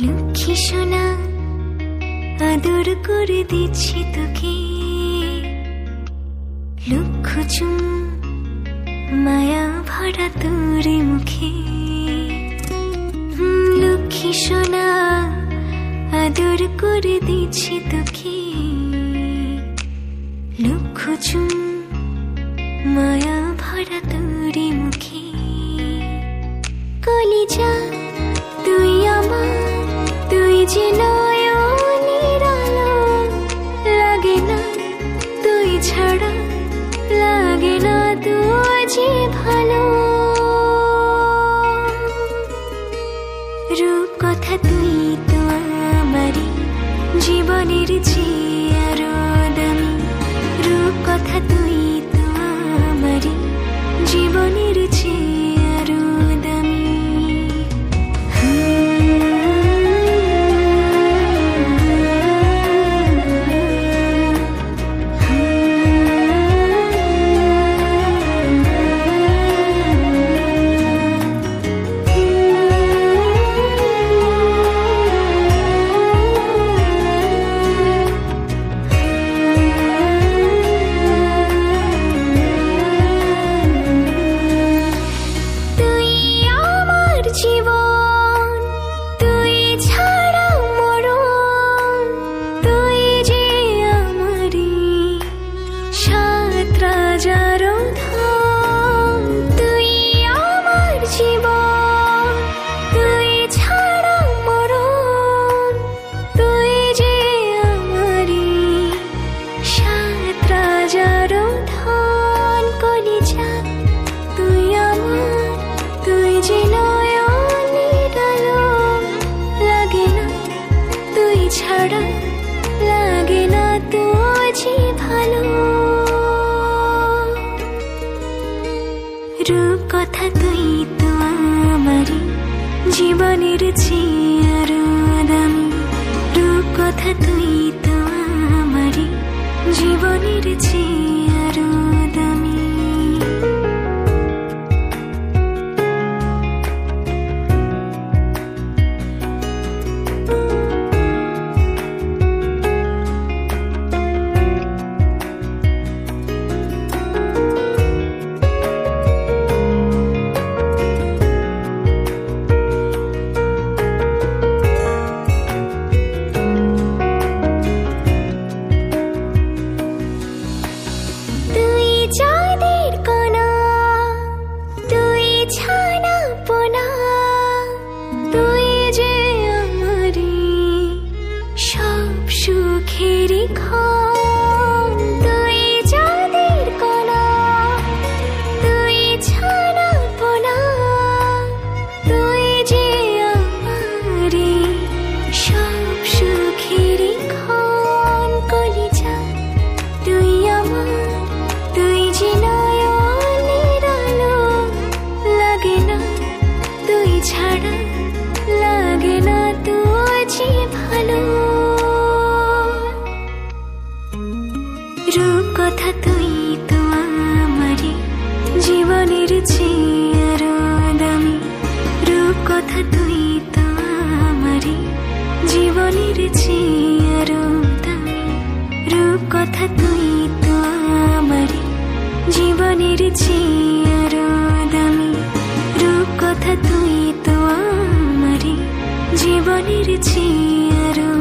লক্ষ্মী সোনা আদর করে দিচ্ছি তোকে, লক্ষ চুম মায়া ভরা তোর মুখে। লক্ষ্মী সোনা আদর করে দিচ্ছি তোকে, লক্ষ চুম মায়া ভরা তোর মুখে। কলিজা তুই আমার, তুই যে নয়নের আলো, লাগে না তুই ছাড়া, লাগে না তুই যে ভালো। রূপ কথা তুই তো আমারই জীবনের চেয়ে আরো দামি, রূপ কথা তুই তো আমারই জীবনের চেয়ে আরো দামি। লাগে না তুই যে ভালো। রূপ কথা তুই তো আমারই জীবনের চেয়ে আরো দামি, রূপ কথা তুই তো আমারই জীবনের চেয়ে আরো দামি। লাগে না তুই যে ভালো। রূপ কথা তুই তো আমারই জীবনের চেয়ে আরো দামি, রূপ কথা তুই তো আমারই জীবনের চেয়ে আরো দামি, রূপ কথা তুই তো আমারই জীবনের চেয়ে আরো দামি, রূপ কথা তুই তো আমারই জীবনের চেয়ে আরো